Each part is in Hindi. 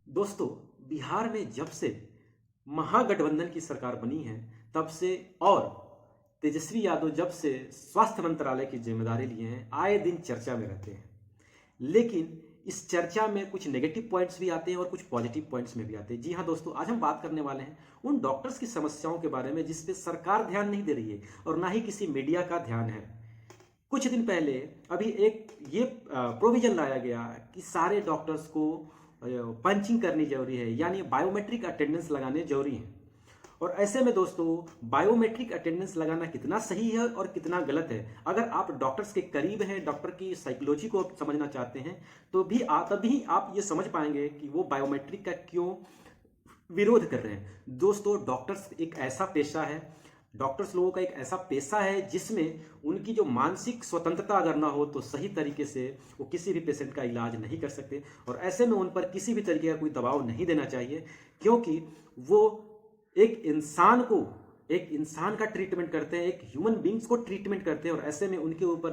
दोस्तों, बिहार में जब से महागठबंधन की सरकार बनी है तब से और तेजस्वी यादव जब से स्वास्थ्य मंत्रालय की जिम्मेदारी लिए हैं, आए दिन चर्चा में रहते हैं। लेकिन इस चर्चा में कुछ नेगेटिव पॉइंट्स भी आते हैं और कुछ पॉजिटिव पॉइंट्स में भी आते हैं। जी हाँ दोस्तों, आज हम बात करने वाले हैं उन डॉक्टर्स की समस्याओं के बारे में जिस पे सरकार ध्यान नहीं दे रही है और ना ही किसी मीडिया का ध्यान है। कुछ दिन पहले अभी एक ये प्रोविजन लाया गया कि सारे डॉक्टर्स को पंचिंग करनी जरूरी है, यानी बायोमेट्रिक अटेंडेंस लगाने जरूरी है। और ऐसे में दोस्तों, बायोमेट्रिक अटेंडेंस लगाना कितना सही है और कितना गलत है, अगर आप डॉक्टर्स के करीब हैं, डॉक्टर की साइकोलॉजी को समझना चाहते हैं, तो तभी आप ये समझ पाएंगे कि वो बायोमेट्रिक का क्यों विरोध कर रहे हैं। दोस्तों, डॉक्टर्स एक ऐसा पेशा है, डॉक्टर्स लोगों का एक ऐसा पेशा है जिसमें उनकी जो मानसिक स्वतंत्रता अगर ना हो तो सही तरीके से वो किसी भी पेशेंट का इलाज नहीं कर सकते। और ऐसे में उन पर किसी भी तरीके का कोई दबाव नहीं देना चाहिए, क्योंकि वो एक इंसान का ट्रीटमेंट करते हैं, एक ह्यूमन बींग्स को ट्रीटमेंट करते हैं। और ऐसे में उनके ऊपर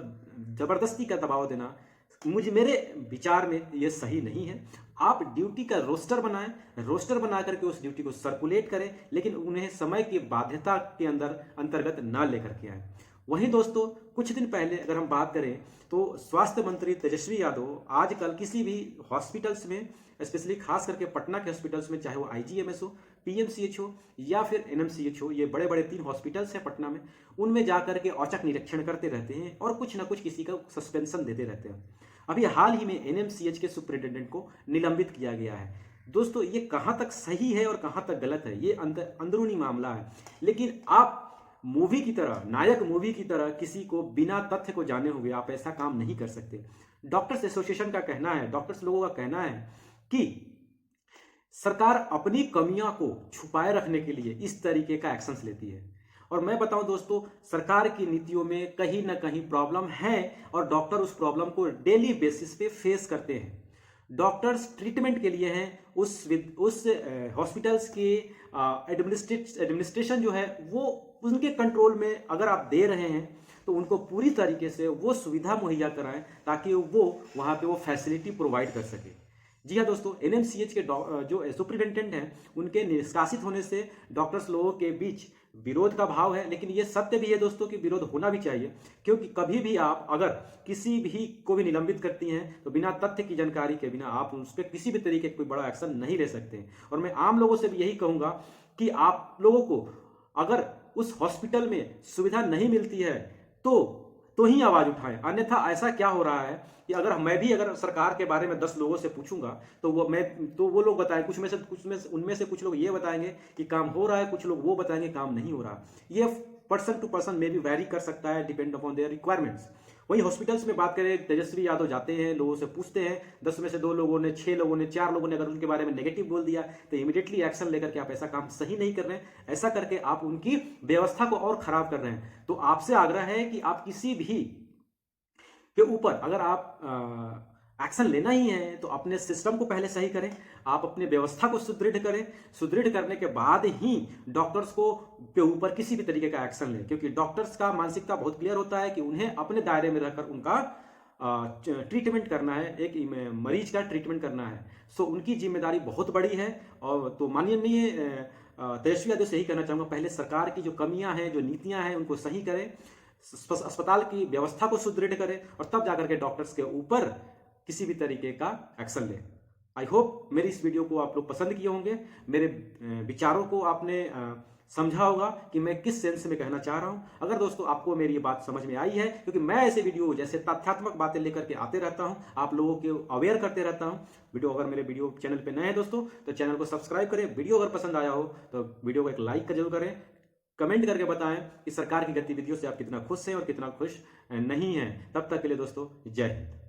जबरदस्ती का दबाव देना मेरे विचार में ये सही नहीं है। आप ड्यूटी का रोस्टर बनाएं, रोस्टर बना करके उस ड्यूटी को सर्कुलेट करें, लेकिन उन्हें समय की बाध्यता के अंतर्गत ना लेकर के आए। वहीं दोस्तों, कुछ दिन पहले अगर हम बात करें तो स्वास्थ्य मंत्री तेजस्वी यादव आजकल किसी भी हॉस्पिटल्स में, स्पेशली खास करके पटना के हॉस्पिटल्स में, चाहे वो आईजीएमएस हो, पीएमसीएच हो या फिर एनएमसीएच हो, ये बड़े बड़े 3 हॉस्पिटल्स हैं पटना में, उनमें जाकर के औचक निरीक्षण करते रहते हैं और कुछ ना कुछ किसी का सस्पेंशन देते रहते हैं। अभी हाल ही में एनएमसीएच के सुपरिटेंडेंट को निलंबित किया गया है। दोस्तों, ये कहां तक सही है और कहां तक गलत है, ये अंदरूनी मामला है। लेकिन आप मूवी की तरह, नायक मूवी की तरह किसी को बिना तथ्य को जाने हुए आप ऐसा काम नहीं कर सकते। डॉक्टर्स एसोसिएशन का कहना है, डॉक्टर्स लोगों का कहना है कि सरकार अपनी कमियां को छुपाए रखने के लिए इस तरीके का एक्शंस लेती है। और मैं बताऊं दोस्तों, सरकार की नीतियों में कहीं ना कहीं प्रॉब्लम है और डॉक्टर उस प्रॉब्लम को डेली बेसिस पे फेस करते हैं। डॉक्टर्स ट्रीटमेंट के लिए हैं, उस हॉस्पिटल्स के एडमिनिस्ट्रेशन जो है वो उनके कंट्रोल में अगर आप दे रहे हैं तो उनको पूरी तरीके से वो सुविधा मुहैया कराएं ताकि वो वहां पे वो फैसिलिटी प्रोवाइड कर सके। जी हाँ दोस्तों, एनएमसीएच के जो सुपरिटेंडेंट हैं, उनके निष्कासित होने से डॉक्टर्स लोगों के बीच विरोध का भाव है। लेकिन ये सत्य भी है दोस्तों कि विरोध होना भी चाहिए, क्योंकि कभी भी आप अगर किसी भी को भी निलंबित करती हैं तो बिना तथ्य की जानकारी के बिना आप उस पर किसी भी तरीके का कोई बड़ा एक्शन नहीं ले सकते। और मैं आम लोगों से भी यही कहूंगा कि आप लोगों को अगर उस हॉस्पिटल में सुविधा नहीं मिलती है तो ही आवाज उठाएं। अन्यथा ऐसा क्या हो रहा है कि अगर सरकार के बारे में 10 लोगों से पूछूंगा तो वो लोग बताएं, उनमें से कुछ लोग ये बताएंगे कि काम हो रहा है, कुछ लोग वो बताएंगे काम नहीं हो रहा। ये पर्सन टू पर्सन में भी वैरी कर सकता है, डिपेंड अपॉन देयर रिक्वायरमेंट्स। वही हॉस्पिटल्स में बात करें, तेजस्वी यादव जाते हैं, लोगों से पूछते हैं, 10 में से 2 लोगों ने, 6 लोगों ने, 4 लोगों ने अगर उनके बारे में नेगेटिव बोल दिया तो इमीडिएटली एक्शन लेकर के आप ऐसा काम सही नहीं कर रहे हैं। ऐसा करके आप उनकी व्यवस्था को और खराब कर रहे हैं। तो आपसे आग्रह है कि आप किसी भी के ऊपर अगर आप एक्शन लेना ही है तो अपने सिस्टम को पहले सही करें, आप अपने व्यवस्था को सुदृढ़ करें। सुदृढ़ करने के बाद ही डॉक्टर्स को के ऊपर किसी भी तरीके का एक्शन लें, क्योंकि डॉक्टर्स का मानसिकता बहुत क्लियर होता है कि उन्हें अपने दायरे में रहकर उनका ट्रीटमेंट करना है, एक मरीज का ट्रीटमेंट करना है। सो उनकी जिम्मेदारी बहुत बड़ी है। और तो माननीय तेजस्वी यादव से यही कहना चाहूंगा, पहले सरकार की जो कमियां हैं, जो नीतियां हैं, उनको सही करें, अस्पताल की व्यवस्था को सुदृढ़ करें और तब जाकर के डॉक्टर्स के ऊपर किसी भी तरीके का एक्शन लें। आई होप मेरी इस वीडियो को आप लोग पसंद किए होंगे, मेरे विचारों को आपने समझा होगा कि मैं किस सेंस में कहना चाह रहा हूं। अगर दोस्तों आपको मेरी ये बात समझ में आई है, क्योंकि मैं ऐसे वीडियो जैसे तथ्यात्मक बातें लेकर के आते रहता हूं, आप लोगों को अवेयर करते रहता हूं। अगर मेरे वीडियो चैनल पे नए हैं दोस्तों तो चैनल को सब्सक्राइब करें। वीडियो अगर पसंद आया हो तो वीडियो को एक लाइक जरूर करें। कमेंट करके बताएं कि सरकार की गतिविधियों से आप कितना खुश हैं और कितना खुश नहीं हैं। तब तक के लिए दोस्तों, जय हिंद।